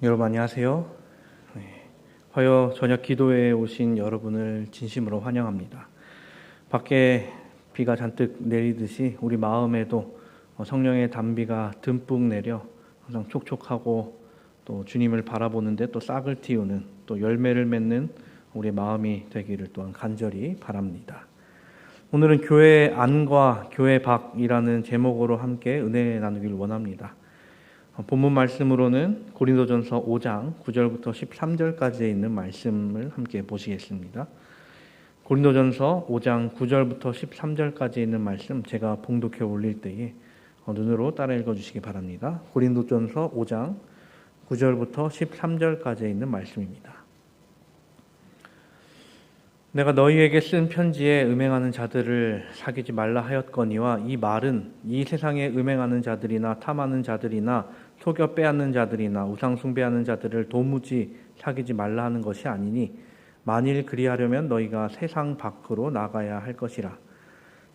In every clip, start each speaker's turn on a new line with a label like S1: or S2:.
S1: 여러분 안녕하세요. 화요 저녁 기도회에 오신 여러분을 진심으로 환영합니다. 밖에 비가 잔뜩 내리듯이 우리 마음에도 성령의 단비가 듬뿍 내려 항상 촉촉하고 또 주님을 바라보는데 또 싹을 틔우는 또 열매를 맺는 우리 마음이 되기를 또한 간절히 바랍니다. 오늘은 교회 안과 교회 밖이라는 제목으로 함께 은혜 나누기를 원합니다. 본문 말씀으로는 고린도전서 5장 9절부터 13절까지에 있는 말씀을 함께 보시겠습니다. 고린도전서 5장 9절부터 13절까지에 있는 말씀 제가 봉독해 올릴 때에 눈으로 따라 읽어주시기 바랍니다. 고린도전서 5장 9절부터 13절까지에 있는 말씀입니다. 내가 너희에게 쓴 편지에 음행하는 자들을 사귀지 말라 하였거니와 이 말은 이 세상에 음행하는 자들이나 탐하는 자들이나 속여 빼앗는 자들이나 우상 숭배하는 자들을 도무지 사귀지 말라 하는 것이 아니니 만일 그리하려면 너희가 세상 밖으로 나가야 할 것이라.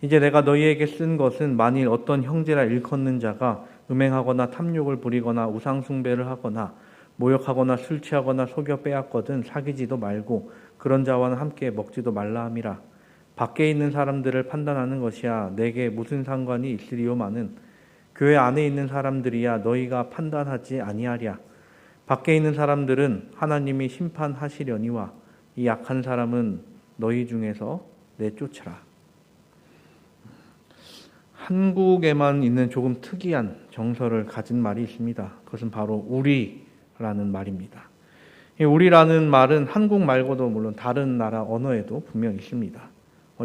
S1: 이제 내가 너희에게 쓴 것은 만일 어떤 형제라 일컫는 자가 음행하거나 탐욕을 부리거나 우상 숭배를 하거나 모욕하거나 술 취하거나 속여 빼앗거든 사귀지도 말고 그런 자와는 함께 먹지도 말라 함이라. 밖에 있는 사람들을 판단하는 것이야 내게 무슨 상관이 있으리요마는 교회 안에 있는 사람들이야 너희가 판단하지 아니하랴. 밖에 있는 사람들은 하나님이 심판하시려니와 이 약한 사람은 너희 중에서 내쫓으라. 한국에만 있는 조금 특이한 정서를 가진 말이 있습니다. 그것은 바로 우리라는 말입니다. 이 우리라는 말은 한국 말고도 물론 다른 나라 언어에도 분명히 있습니다.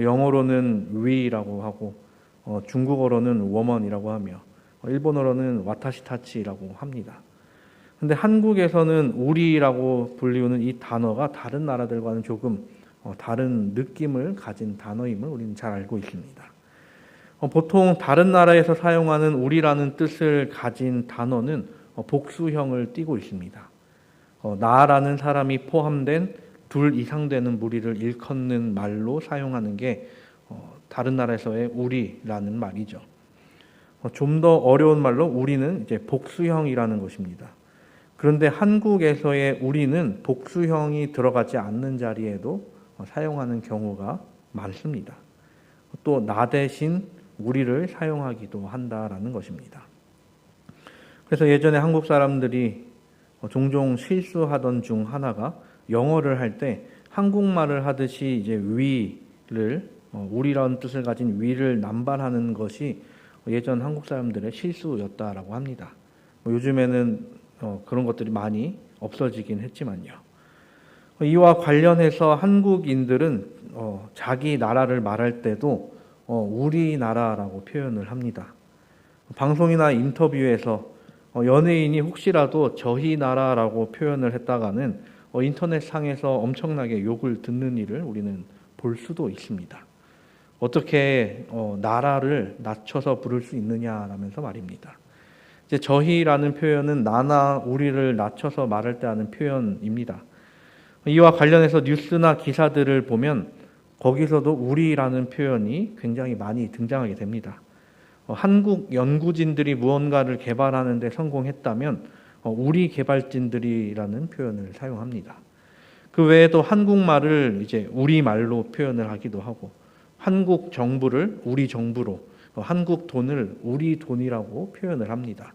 S1: 영어로는 we라고 하고 중국어로는 woman이라고 하며 일본어로는 와타시타치라고 합니다. 그런데 한국에서는 우리라고 불리우는 이 단어가 다른 나라들과는 조금 다른 느낌을 가진 단어임을 우리는 잘 알고 있습니다. 보통 다른 나라에서 사용하는 우리라는 뜻을 가진 단어는 복수형을 띠고 있습니다. 나라는 사람이 포함된 둘 이상 되는 무리를 일컫는 말로 사용하는 게 다른 나라에서의 우리라는 말이죠. 좀 더 어려운 말로 우리는 이제 복수형이라는 것입니다. 그런데 한국에서의 우리는 복수형이 들어가지 않는 자리에도 사용하는 경우가 많습니다. 또 나 대신 우리를 사용하기도 한다라는 것입니다. 그래서 예전에 한국 사람들이 종종 실수하던 중 하나가 영어를 할 때 한국말을 하듯이 이제 위를 우리라는 뜻을 가진 위를 남발하는 것이 예전 한국 사람들의 실수였다라고 합니다. 요즘에는 그런 것들이 많이 없어지긴 했지만요. 이와 관련해서 한국인들은 자기 나라를 말할 때도 우리나라라고 표현을 합니다. 방송이나 인터뷰에서 연예인이 혹시라도 저희 나라라고 표현을 했다가는 인터넷상에서 엄청나게 욕을 듣는 일을 우리는 볼 수도 있습니다. 어떻게 나라를 낮춰서 부를 수 있느냐라면서 말입니다. 이제 저희라는 표현은 나나 우리를 낮춰서 말할 때 하는 표현입니다. 이와 관련해서 뉴스나 기사들을 보면 거기서도 우리라는 표현이 굉장히 많이 등장하게 됩니다. 한국 연구진들이 무언가를 개발하는 데 성공했다면 우리 개발진들이라는 표현을 사용합니다. 그 외에도 한국말을 이제 우리말로 표현을 하기도 하고 한국 정부를 우리 정부로, 한국 돈을 우리 돈이라고 표현을 합니다.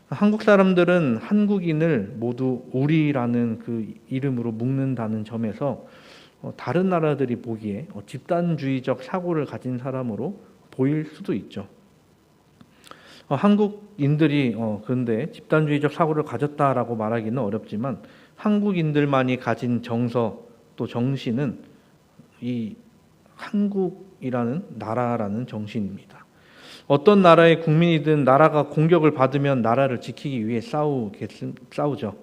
S1: 한국 사람들은 한국인을 모두 우리라는 그 이름으로 묶는다는 점에서 다른 나라들이 보기에 집단주의적 사고를 가진 사람으로 보일 수도 있죠. 한국인들이 그런데 집단주의적 사고를 가졌다라고 말하기는 어렵지만 한국인들만이 가진 정서 또 정신은 이 한국이라는 나라라는 정신입니다. 어떤 나라의 국민이든 나라가 공격을 받으면 나라를 지키기 위해 싸우죠.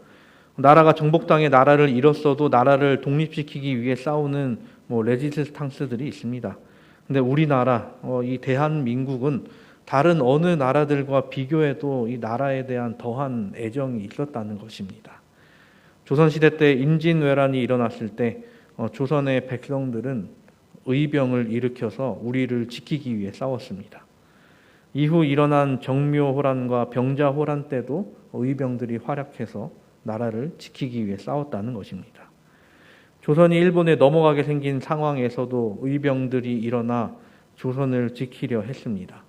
S1: 나라가 정복당해 나라를 잃었어도 나라를 독립시키기 위해 싸우는 레지스탕스들이 있습니다. 근데 우리나라, 이 대한민국은 다른 어느 나라들과 비교해도 이 나라에 대한 더한 애정이 있었다는 것입니다. 조선시대 때 임진왜란이 일어났을 때 조선의 백성들은 의병을 일으켜서 우리를 지키기 위해 싸웠습니다. 이후 일어난 정묘호란과 병자호란 때도 의병들이 활약해서 나라를 지키기 위해 싸웠다는 것입니다. 조선이 일본에 넘어가게 생긴 상황에서도 의병들이 일어나 조선을 지키려 했습니다.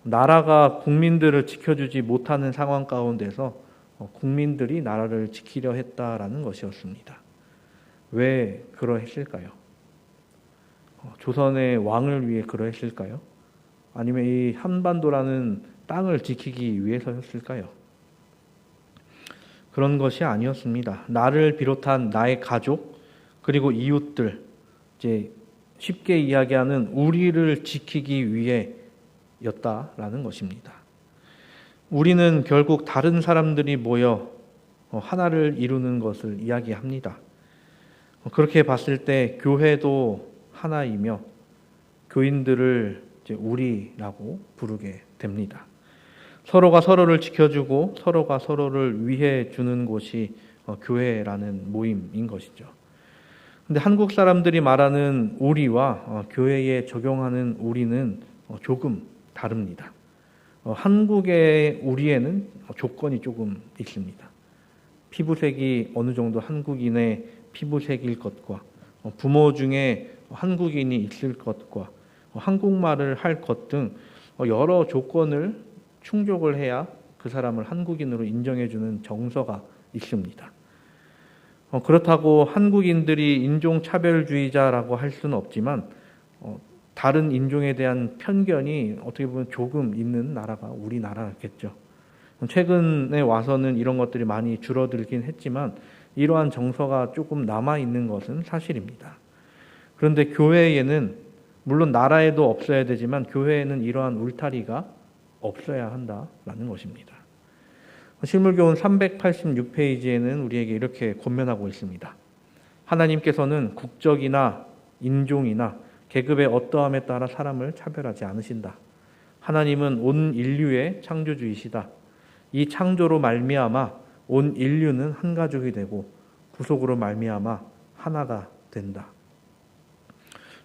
S1: 나라가 국민들을 지켜주지 못하는 상황 가운데서 국민들이 나라를 지키려 했다라는 것이었습니다. 왜 그러했을까요? 조선의 왕을 위해 그러했을까요? 아니면 이 한반도라는 땅을 지키기 위해서였을까요? 그런 것이 아니었습니다. 나를 비롯한 나의 가족 그리고 이웃들, 이제 쉽게 이야기하는 우리를 지키기 위해였다라는 것입니다. 우리는 결국 다른 사람들이 모여 하나를 이루는 것을 이야기합니다. 그렇게 봤을 때 교회도 하나이며 교인들을 이제 우리라고 부르게 됩니다. 서로가 서로를 지켜주고 서로가 서로를 위해 주는 곳이 교회라는 모임인 것이죠. 근데 한국 사람들이 말하는 우리와 교회에 적용하는 우리는 조금 다릅니다. 한국의 우리에는 조건이 조금 있습니다. 피부색이 어느 정도 한국인의 피부색일 것과 부모 중에 한국인이 있을 것과 한국말을 할 것 등 여러 조건을 충족을 해야 그 사람을 한국인으로 인정해주는 정서가 있습니다. 그렇다고 한국인들이 인종차별주의자라고 할 수는 없지만 다른 인종에 대한 편견이 어떻게 보면 조금 있는 나라가 우리나라겠죠. 최근에 와서는 이런 것들이 많이 줄어들긴 했지만 이러한 정서가 조금 남아있는 것은 사실입니다. 그런데 교회에는 물론 나라에도 없어야 되지만 교회에는 이러한 울타리가 없어야 한다라는 것입니다. 실물교훈 386페이지에는 우리에게 이렇게 권면하고 있습니다. 하나님께서는 국적이나 인종이나 계급의 어떠함에 따라 사람을 차별하지 않으신다. 하나님은 온 인류의 창조주이시다. 이 창조로 말미암아 온 인류는 한 가족이 되고 구속으로 말미암아 하나가 된다.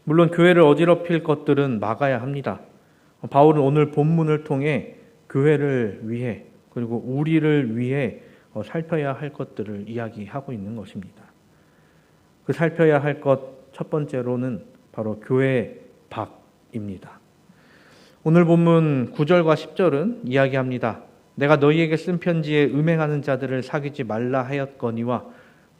S1: 물론 교회를 어지럽힐 것들은 막아야 합니다. 바울은 오늘 본문을 통해 교회를 위해 그리고 우리를 위해 살펴야 할 것들을 이야기하고 있는 것입니다. 그 살펴야 할 것 첫 번째로는 바로 교회 밖입니다. 오늘 본문 9절과 10절은 이야기합니다. 내가 너희에게 쓴 편지에 음행하는 자들을 사귀지 말라 하였거니와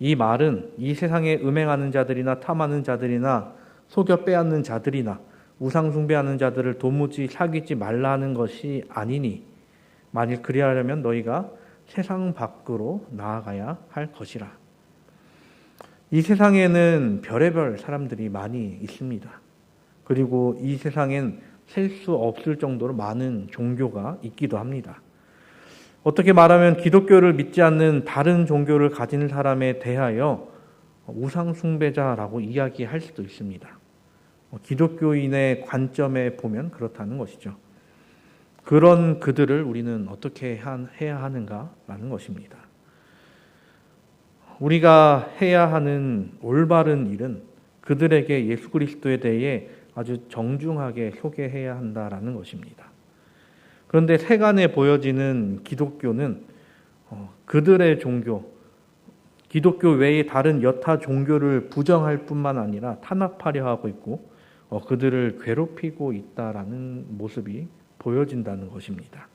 S1: 이 말은 이 세상에 음행하는 자들이나 탐하는 자들이나 속여 빼앗는 자들이나 우상 숭배하는 자들을 도무지 사귀지 말라 하는 것이 아니니 만일 그리하려면 너희가 세상 밖으로 나아가야 할 것이라. 이 세상에는 별의별 사람들이 많이 있습니다. 그리고 이 세상엔 셀 수 없을 정도로 많은 종교가 있기도 합니다. 어떻게 말하면 기독교를 믿지 않는 다른 종교를 가진 사람에 대하여 우상 숭배자라고 이야기할 수도 있습니다. 기독교인의 관점에 보면 그렇다는 것이죠. 그런 그들을 우리는 어떻게 해야 하는가라는 것입니다. 우리가 해야 하는 올바른 일은 그들에게 예수 그리스도에 대해 아주 정중하게 소개해야 한다라는 것입니다. 그런데 세간에 보여지는 기독교는 그들의 종교, 기독교 외의 다른 여타 종교를 부정할 뿐만 아니라 탄압하려 하고 있고 그들을 괴롭히고 있다라는 모습이 보여진다는 것입니다.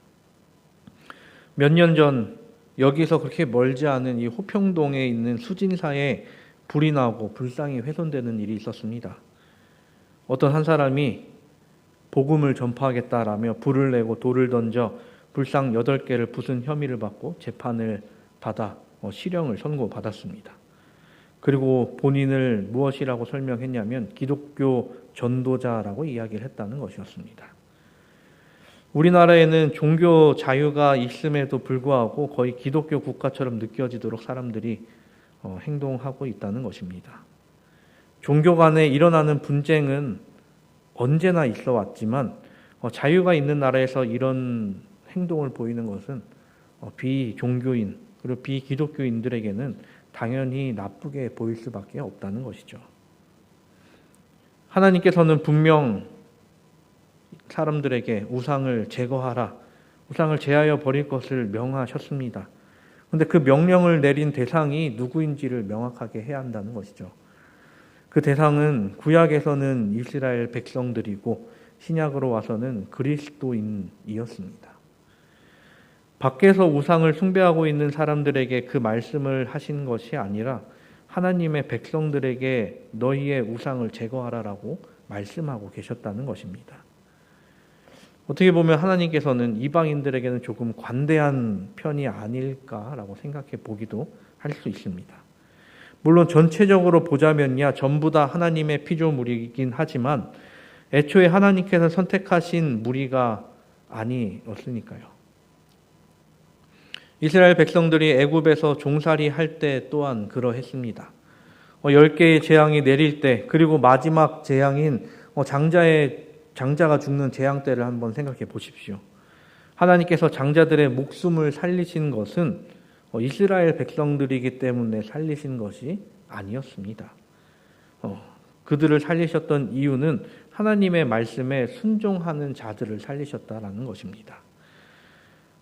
S1: 몇 년 전 여기서 그렇게 멀지 않은 이 호평동에 있는 수진사에 불이 나고 불상이 훼손되는 일이 있었습니다. 어떤 한 사람이 복음을 전파하겠다라며 불을 내고 돌을 던져 불상 8개를 부순 혐의를 받고 재판을 받아 실형을 선고받았습니다. 그리고 본인을 무엇이라고 설명했냐면 기독교 전도자라고 이야기를 했다는 것이었습니다. 우리나라에는 종교 자유가 있음에도 불구하고 거의 기독교 국가처럼 느껴지도록 사람들이 행동하고 있다는 것입니다. 종교 간에 일어나는 분쟁은 언제나 있어 왔지만 자유가 있는 나라에서 이런 행동을 보이는 것은 비종교인 그리고 비기독교인들에게는 당연히 나쁘게 보일 수밖에 없다는 것이죠. 하나님께서는 분명 사람들에게 우상을 제거하라, 우상을 제하여 버릴 것을 명하셨습니다. 그런데 그 명령을 내린 대상이 누구인지를 명확하게 해야 한다는 것이죠. 그 대상은 구약에서는 이스라엘 백성들이고 신약으로 와서는 그리스도인이었습니다. 밖에서 우상을 숭배하고 있는 사람들에게 그 말씀을 하신 것이 아니라 하나님의 백성들에게 너희의 우상을 제거하라라고 말씀하고 계셨다는 것입니다. 어떻게 보면 하나님께서는 이방인들에게는 조금 관대한 편이 아닐까라고 생각해 보기도 할 수 있습니다. 물론 전체적으로 보자면야 전부 다 하나님의 피조물이긴 하지만 애초에 하나님께서 선택하신 무리가 아니었으니까요. 이스라엘 백성들이 애굽에서 종살이 할 때 또한 그러했습니다. 10개의 재앙이 내릴 때, 그리고 마지막 재앙인 장자가 죽는 재앙 때를 한번 생각해 보십시오. 하나님께서 장자들의 목숨을 살리신 것은 이스라엘 백성들이기 때문에 살리신 것이 아니었습니다. 그들을 살리셨던 이유는 하나님의 말씀에 순종하는 자들을 살리셨다라는 것입니다.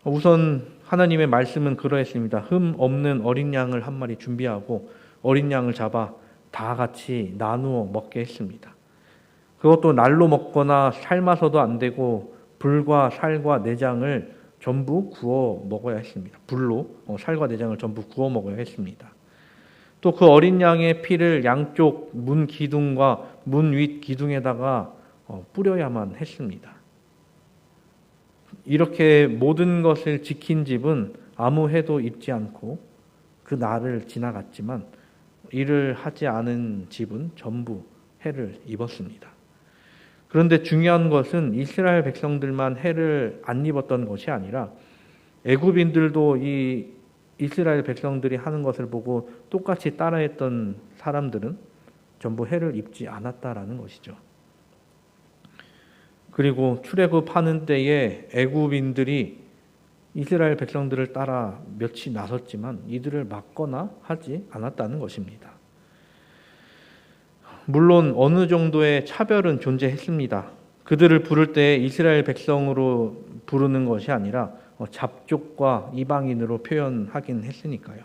S1: 우선 하나님의 말씀은 그러했습니다. 흠 없는 어린 양을 한 마리 준비하고 어린 양을 잡아 다 같이 나누어 먹게 했습니다. 그것도 날로 먹거나 삶아서도 안 되고 불과 살과 내장을 전부 구워 먹어야 했습니다. 불로 살과 내장을 전부 구워 먹어야 했습니다. 또 그 어린 양의 피를 양쪽 문 기둥과 문 윗 기둥에다가 뿌려야만 했습니다. 이렇게 모든 것을 지킨 집은 아무 해도 입지 않고 그 날을 지나갔지만 이를 하지 않은 집은 전부 해를 입었습니다. 그런데 중요한 것은 이스라엘 백성들만 해를 안 입었던 것이 아니라 애굽인들도 이 이스라엘 백성들이 하는 것을 보고 똑같이 따라했던 사람들은 전부 해를 입지 않았다라는 것이죠. 그리고 출애굽하는 때에 애굽인들이 이스라엘 백성들을 따라 몇이 나섰지만 이들을 막거나 하지 않았다는 것입니다. 물론 어느 정도의 차별은 존재했습니다. 그들을 부를 때 이스라엘 백성으로 부르는 것이 아니라 잡족과 이방인으로 표현하긴 했으니까요.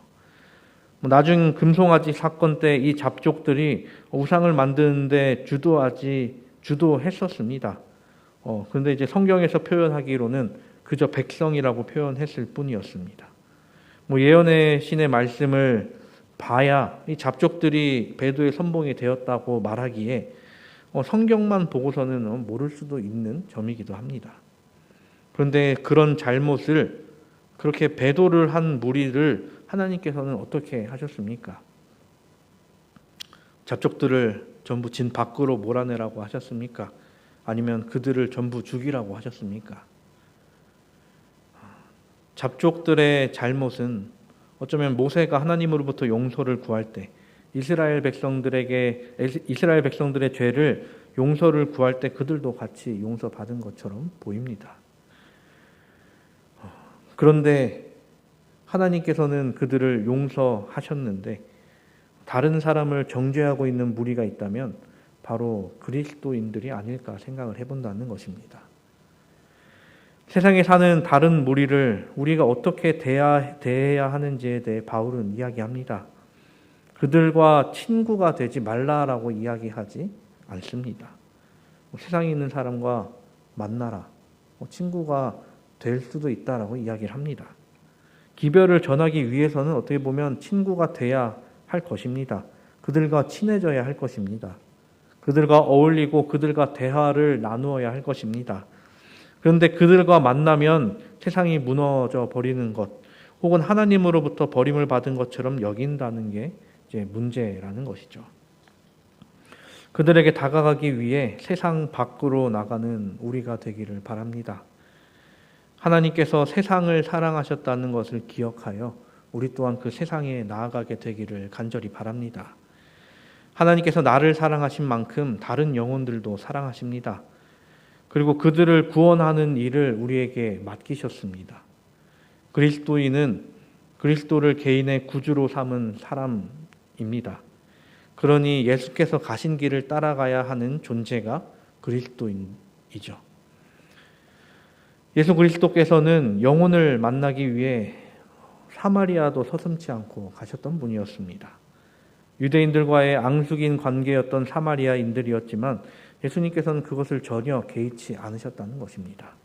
S1: 나중 금송아지 사건 때 이 잡족들이 우상을 만드는데 주도했었습니다. 그런데 이제 성경에서 표현하기로는 그저 백성이라고 표현했을 뿐이었습니다. 예언의 신의 말씀을 봐야 이 잡족들이 배도의 선봉이 되었다고 말하기에 성경만 보고서는 모를 수도 있는 점이기도 합니다. 그런데 그런 잘못을 그렇게 배도를 한 무리를 하나님께서는 어떻게 하셨습니까? 잡족들을 전부 진 밖으로 몰아내라고 하셨습니까? 아니면 그들을 전부 죽이라고 하셨습니까? 잡족들의 잘못은 어쩌면 모세가 하나님으로부터 용서를 구할 때 이스라엘 백성들의 죄를 용서를 구할 때 그들도 같이 용서받은 것처럼 보입니다. 그런데 하나님께서는 그들을 용서하셨는데 다른 사람을 정죄하고 있는 무리가 있다면 바로 그리스도인들이 아닐까 생각을 해본다는 것입니다. 세상에 사는 다른 무리를 우리가 어떻게 대해야 하는지에 대해 바울은 이야기합니다. 그들과 친구가 되지 말라라고 이야기하지 않습니다. 세상에 있는 사람과 만나라, 친구가 될 수도 있다라고 이야기를 합니다. 기별을 전하기 위해서는 어떻게 보면 친구가 돼야 할 것입니다. 그들과 친해져야 할 것입니다. 그들과 어울리고 그들과 대화를 나누어야 할 것입니다. 그런데 그들과 만나면 세상이 무너져 버리는 것, 혹은 하나님으로부터 버림을 받은 것처럼 여긴다는 게 이제 문제라는 것이죠. 그들에게 다가가기 위해 세상 밖으로 나가는 우리가 되기를 바랍니다. 하나님께서 세상을 사랑하셨다는 것을 기억하여 우리 또한 그 세상에 나아가게 되기를 간절히 바랍니다. 하나님께서 나를 사랑하신 만큼 다른 영혼들도 사랑하십니다. 그리고 그들을 구원하는 일을 우리에게 맡기셨습니다. 그리스도인은 그리스도를 개인의 구주로 삼은 사람입니다. 그러니 예수께서 가신 길을 따라가야 하는 존재가 그리스도인이죠. 예수 그리스도께서는 영혼을 만나기 위해 사마리아도 서슴지 않고 가셨던 분이었습니다. 유대인들과의 앙숙인 관계였던 사마리아인들이었지만 예수님께서는 그것을 전혀 개의치 않으셨다는 것입니다.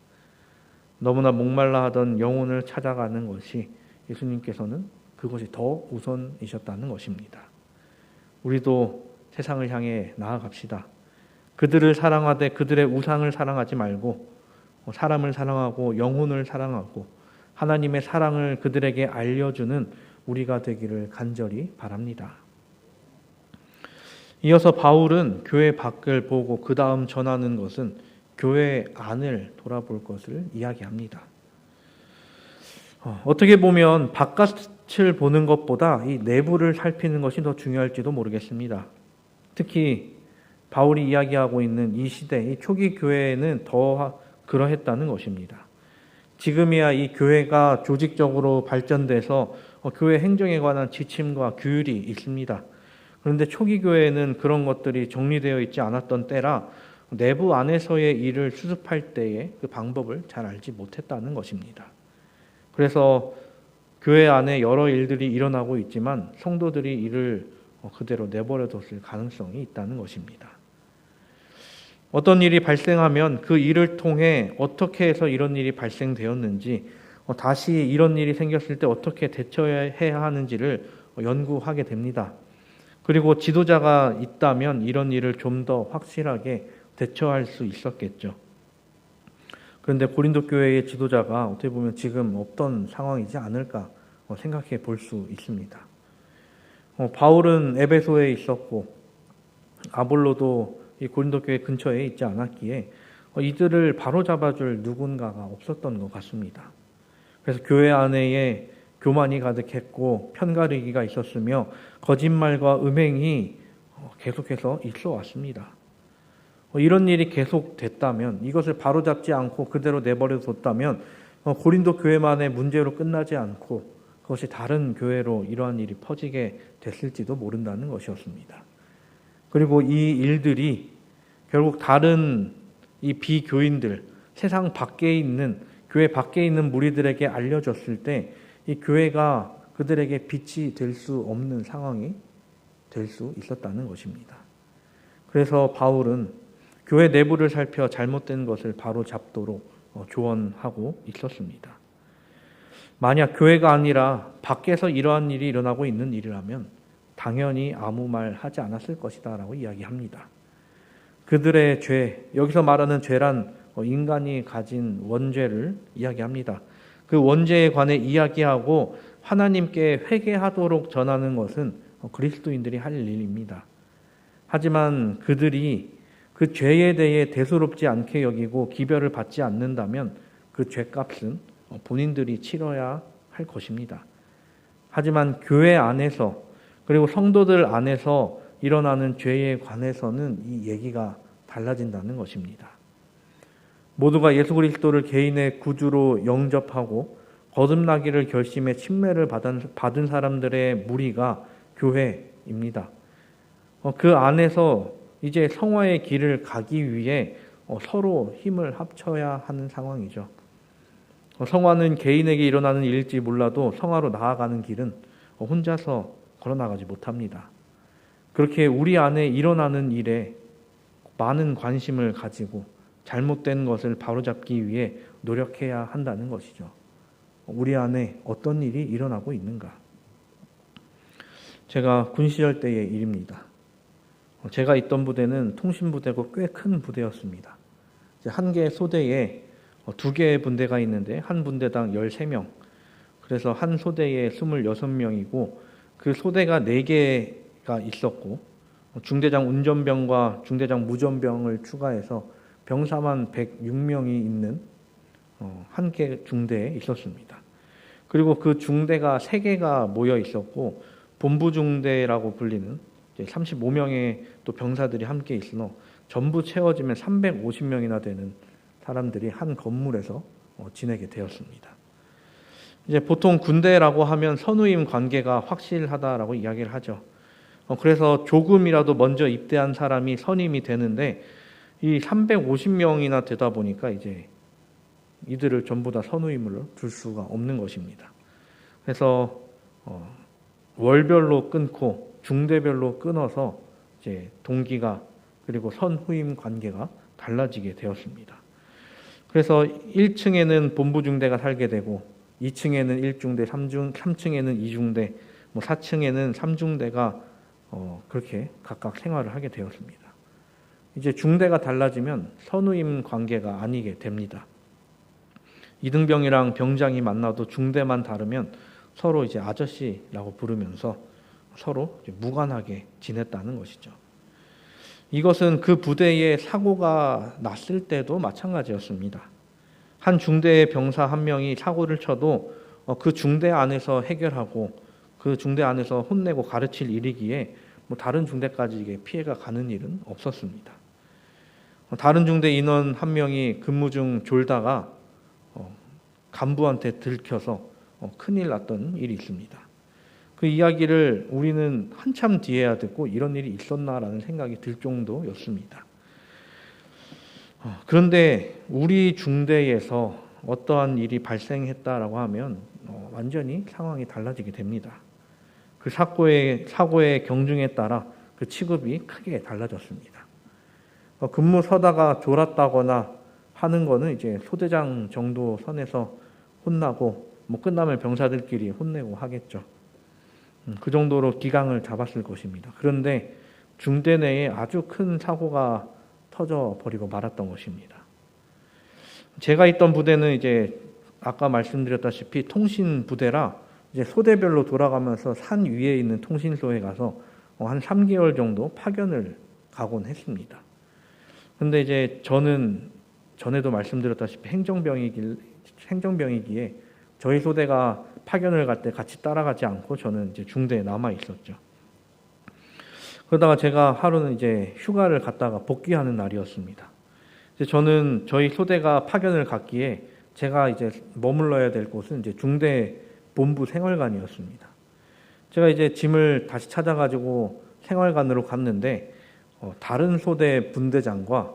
S1: 너무나 목말라 하던 영혼을 찾아가는 것이 예수님께서는 그것이 더 우선이셨다는 것입니다. 우리도 세상을 향해 나아갑시다. 그들을 사랑하되 그들의 우상을 사랑하지 말고 사람을 사랑하고 영혼을 사랑하고 하나님의 사랑을 그들에게 알려주는 우리가 되기를 간절히 바랍니다. 이어서 바울은 교회 밖을 보고 그 다음 전하는 것은 교회 안을 돌아볼 것을 이야기합니다. 어떻게 보면 바깥을 보는 것보다 이 내부를 살피는 것이 더 중요할지도 모르겠습니다. 특히 바울이 이야기하고 있는 이 시대, 이 초기 교회에는 더 그러했다는 것입니다. 지금이야 이 교회가 조직적으로 발전돼서 교회 행정에 관한 지침과 규율이 있습니다. 그런데 초기 교회에는 그런 것들이 정리되어 있지 않았던 때라 내부 안에서의 일을 수습할 때의 그 방법을 잘 알지 못했다는 것입니다. 그래서 교회 안에 여러 일들이 일어나고 있지만 성도들이 이를 그대로 내버려뒀을 가능성이 있다는 것입니다. 어떤 일이 발생하면 그 일을 통해 어떻게 해서 이런 일이 발생되었는지, 다시 이런 일이 생겼을 때 어떻게 대처해야 하는지를 연구하게 됩니다. 그리고 지도자가 있다면 이런 일을 좀 더 확실하게 대처할 수 있었겠죠. 그런데 고린도 교회의 지도자가 어떻게 보면 지금 없던 상황이지 않을까 생각해 볼 수 있습니다. 바울은 에베소에 있었고 아볼로도 이 고린도 교회 근처에 있지 않았기에 이들을 바로잡아줄 누군가가 없었던 것 같습니다. 그래서 교회 안에 교만이 가득했고 편가르기가 있었으며 거짓말과 음행이 계속해서 있어 왔습니다. 이런 일이 계속됐다면, 이것을 바로잡지 않고 그대로 내버려 뒀다면 고린도 교회만의 문제로 끝나지 않고 그것이 다른 교회로 이러한 일이 퍼지게 됐을지도 모른다는 것이었습니다. 그리고 이 일들이 결국 다른 이 비교인들, 세상 밖에 있는, 교회 밖에 있는 무리들에게 알려졌을 때 이 교회가 그들에게 빛이 될 수 없는 상황이 될 수 있었다는 것입니다. 그래서 바울은 교회 내부를 살펴 잘못된 것을 바로 잡도록 조언하고 있었습니다. 만약 교회가 아니라 밖에서 이러한 일이 일어나고 있는 일이라면 당연히 아무 말 하지 않았을 것이다 라고 이야기합니다. 그들의 죄, 여기서 말하는 죄란 인간이 가진 원죄를 이야기합니다. 그 원죄에 관해 이야기하고 하나님께 회개하도록 전하는 것은 그리스도인들이 할 일입니다. 하지만 그들이 그 죄에 대해 대수롭지 않게 여기고 기별을 받지 않는다면 그 죄값은 본인들이 치러야 할 것입니다. 하지만 교회 안에서 그리고 성도들 안에서 일어나는 죄에 관해서는 이 얘기가 달라진다는 것입니다. 모두가 예수 그리스도를 개인의 구주로 영접하고 거듭나기를 결심해 침례를 받은 사람들의 무리가 교회입니다. 그 안에서 이제 성화의 길을 가기 위해 서로 힘을 합쳐야 하는 상황이죠. 성화는 개인에게 일어나는 일일지 몰라도 성화로 나아가는 길은 혼자서 걸어나가지 못합니다. 그렇게 우리 안에 일어나는 일에 많은 관심을 가지고 잘못된 것을 바로잡기 위해 노력해야 한다는 것이죠. 우리 안에 어떤 일이 일어나고 있는가? 제가 군 시절 때의 일입니다. 제가 있던 부대는 통신부대고 꽤 큰 부대였습니다. 한 개 소대에 두 개의 분대가 있는데 한 분대당 13명. 그래서 한 소대에 26명이고 그 소대가 4개가 있었고 중대장 운전병과 중대장 무전병을 추가해서 병사만 106명이 있는 한 개 중대에 있었습니다. 그리고 그 중대가 3개가 모여 있었고 본부 중대라고 불리는 35명의 또 병사들이 함께 있으며 전부 채워지면 350명이나 되는 사람들이 한 건물에서 지내게 되었습니다. 이제 보통 군대라고 하면 선후임 관계가 확실하다라고 이야기를 하죠. 그래서 조금이라도 먼저 입대한 사람이 선임이 되는데 이 350명이나 되다 보니까 이제 이들을 전부 다 선후임으로 둘 수가 없는 것입니다. 그래서 월별로 끊고 중대별로 끊어서 이제 동기가 그리고 선후임 관계가 달라지게 되었습니다. 그래서 1층에는 본부중대가 살게 되고 2층에는 1중대, 3층에는 2중대, 4층에는 3중대가 그렇게 각각 생활을 하게 되었습니다. 이제 중대가 달라지면 선후임 관계가 아니게 됩니다. 이등병이랑 병장이 만나도 중대만 다르면 서로 이제 아저씨라고 부르면서 서로 이제 무관하게 지냈다는 것이죠. 이것은 그 부대에 사고가 났을 때도 마찬가지였습니다. 한 중대의 병사 한 명이 사고를 쳐도 그 중대 안에서 해결하고 그 중대 안에서 혼내고 가르칠 일이기에 다른 중대까지 이게 피해가 가는 일은 없었습니다. 다른 중대 인원 한 명이 근무 중 졸다가 간부한테 들켜서 큰일 났던 일이 있습니다. 그 이야기를 우리는 한참 뒤에야 듣고 이런 일이 있었나라는 생각이 들 정도였습니다. 그런데 우리 중대에서 어떠한 일이 발생했다라고 하면 완전히 상황이 달라지게 됩니다. 그 사고의 경중에 따라 그 취급이 크게 달라졌습니다. 근무 서다가 졸았다거나 하는 거는 이제 소대장 정도 선에서 혼나고 끝나면 병사들끼리 혼내고 하겠죠. 그 정도로 기강을 잡았을 것입니다. 그런데 중대 내에 아주 큰 사고가 터져 버리고 말았던 것입니다. 제가 있던 부대는 이제 아까 말씀드렸다시피 통신 부대라 이제 소대별로 돌아가면서 산 위에 있는 통신소에 가서 한 3개월 정도 파견을 가곤 했습니다. 근데 이제 저는 전에도 말씀드렸다시피 행정병이기에 저희 소대가 파견을 갈 때 같이 따라가지 않고 저는 이제 중대에 남아 있었죠. 그러다가 제가 하루는 이제 휴가를 갔다가 복귀하는 날이었습니다. 이제 저는 저희 소대가 파견을 갔기에 제가 이제 머물러야 될 곳은 이제 중대 본부 생활관이었습니다. 제가 이제 짐을 다시 찾아가지고 생활관으로 갔는데 다른 소대 분대장과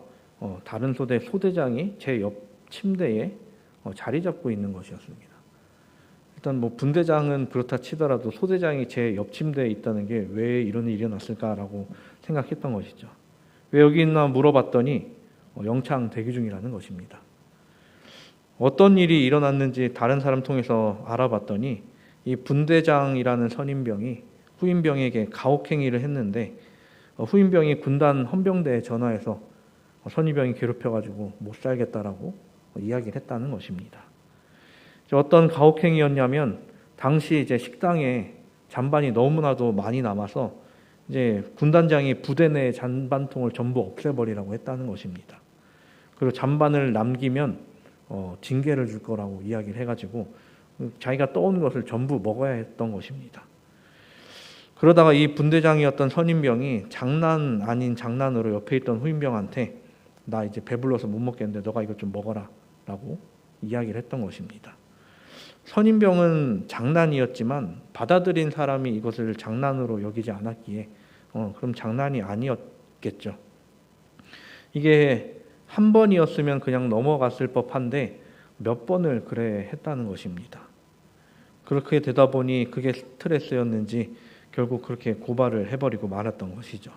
S1: 다른 소대 소대장이 제 옆 침대에 자리 잡고 있는 것이었습니다. 일단 분대장은 그렇다 치더라도 소대장이 제 옆 침대에 있다는 게 왜 이런 일이 일어났을까라고 생각했던 것이죠. 왜 여기 있나 물어봤더니 영창 대기 중이라는 것입니다. 어떤 일이 일어났는지 다른 사람 통해서 알아봤더니 이 분대장이라는 선임병이 후임병에게 가혹행위를 했는데 후임병이 군단 헌병대에 전화해서 선임병이 괴롭혀가지고 못 살겠다라고 이야기를 했다는 것입니다. 어떤 가혹행위였냐면 당시 이제 식당에 잔반이 너무나도 많이 남아서 이제 군단장이 부대 내 잔반통을 전부 없애버리라고 했다는 것입니다. 그리고 잔반을 남기면 징계를 줄 거라고 이야기를 해가지고 자기가 떠온 것을 전부 먹어야 했던 것입니다. 그러다가 이 분대장이었던 선임병이 장난 아닌 장난으로 옆에 있던 후임병한테 나 이제 배불러서 못 먹겠는데 너가 이것 좀 먹어라 라고 이야기를 했던 것입니다. 선임병은 장난이었지만 받아들인 사람이 이것을 장난으로 여기지 않았기에 그럼 장난이 아니었겠죠. 이게 한 번이었으면 그냥 넘어갔을 법한데 몇 번을 그래 했다는 것입니다. 그렇게 되다 보니 그게 스트레스였는지 결국 그렇게 고발을 해버리고 말았던 것이죠.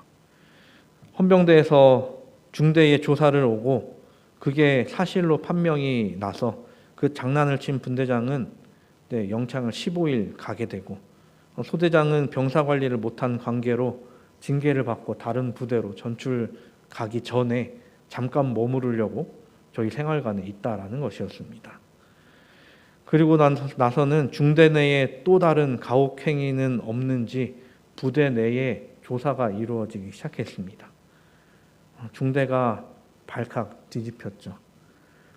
S1: 헌병대에서 중대에 조사를 오고 그게 사실로 판명이 나서 그 장난을 친 분대장은 영창을 15일 가게 되고 소대장은 병사 관리를 못한 관계로 징계를 받고 다른 부대로 전출 가기 전에 잠깐 머무르려고 저희 생활관에 있다라는 것이었습니다. 그리고 나서는 중대 내에 또 다른 가혹행위는 없는지 부대 내에 조사가 이루어지기 시작했습니다. 중대가 발칵 뒤집혔죠.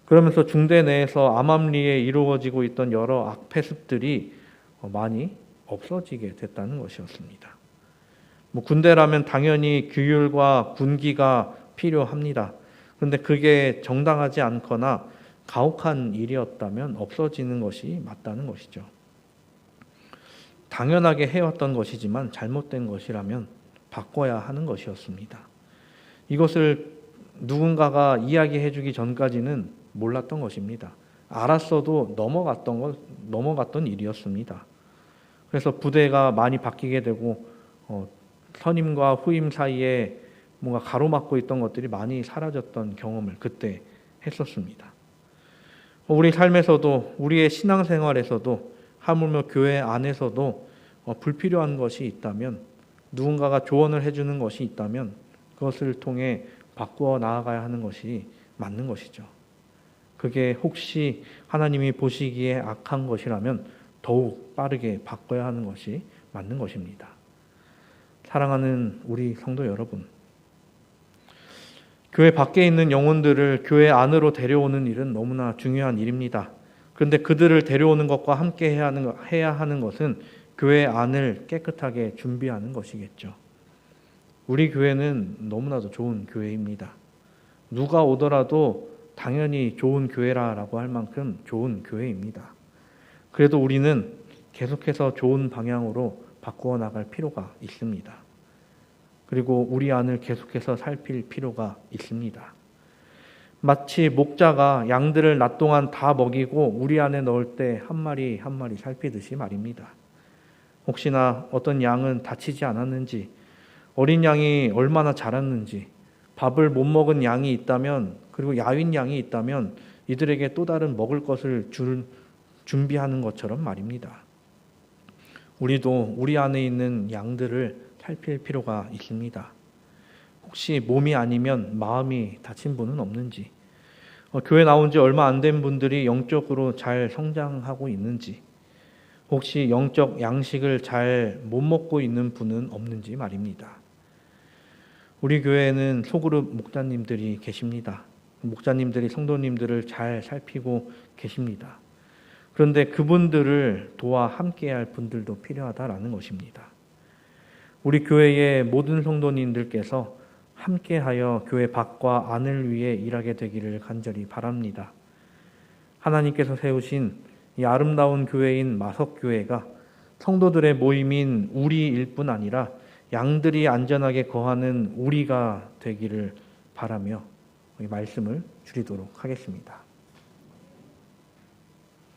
S1: 그러면서 중대 내에서 암암리에 이루어지고 있던 여러 악패습들이 많이 없어지게 됐다는 것이었습니다. 군대라면 당연히 규율과 군기가 필요합니다. 그런데 그게 정당하지 않거나 가혹한 일이었다면 없어지는 것이 맞다는 것이죠. 당연하게 해왔던 것이지만 잘못된 것이라면 바꿔야 하는 것이었습니다. 이것을 누군가가 이야기해주기 전까지는 몰랐던 것입니다. 알았어도 넘어갔던 일이었습니다. 그래서 부대가 많이 바뀌게 되고 선임과 후임 사이에 뭔가 가로막고 있던 것들이 많이 사라졌던 경험을 그때 했었습니다. 우리 삶에서도, 우리의 신앙생활에서도, 하물며 교회 안에서도 불필요한 것이 있다면, 누군가가 조언을 해주는 것이 있다면 그것을 통해 바꾸어 나아가야 하는 것이 맞는 것이죠. 그게 혹시 하나님이 보시기에 악한 것이라면 더욱 빠르게 바꿔야 하는 것이 맞는 것입니다. 사랑하는 우리 성도 여러분, 교회 밖에 있는 영혼들을 교회 안으로 데려오는 일은 너무나 중요한 일입니다. 그런데 그들을 데려오는 것과 함께 해야 하는 것은 교회 안을 깨끗하게 준비하는 것이겠죠. 우리 교회는 너무나도 좋은 교회입니다. 누가 오더라도 당연히 좋은 교회라고 할 만큼 좋은 교회입니다. 그래도 우리는 계속해서 좋은 방향으로 바꾸어 나갈 필요가 있습니다. 그리고 우리 안을 계속해서 살필 필요가 있습니다. 마치 목자가 양들을 낮 동안 다 먹이고 우리 안에 넣을 때 한 마리 한 마리 살피듯이 말입니다. 혹시나 어떤 양은 다치지 않았는지, 어린 양이 얼마나 자랐는지, 밥을 못 먹은 양이 있다면, 그리고 야윈 양이 있다면 이들에게 또 다른 먹을 것을 준비하는 것처럼 말입니다. 우리도 우리 안에 있는 양들을 살필 필요가 있습니다. 혹시 몸이 아니면 마음이 다친 분은 없는지, 교회 나온 지 얼마 안 된 분들이 영적으로 잘 성장하고 있는지, 혹시 영적 양식을 잘 못 먹고 있는 분은 없는지 말입니다. 우리 교회에는 소그룹 목자님들이 계십니다. 목자님들이 성도님들을 잘 살피고 계십니다. 그런데 그분들을 도와 함께할 분들도 필요하다라는 것입니다. 우리 교회의 모든 성도님들께서 함께하여 교회 밖과 안을 위해 일하게 되기를 간절히 바랍니다. 하나님께서 세우신 이 아름다운 교회인 마석교회가 성도들의 모임인 우리일 뿐 아니라 양들이 안전하게 거하는 우리가 되기를 바라며 이 말씀을 줄이도록 하겠습니다.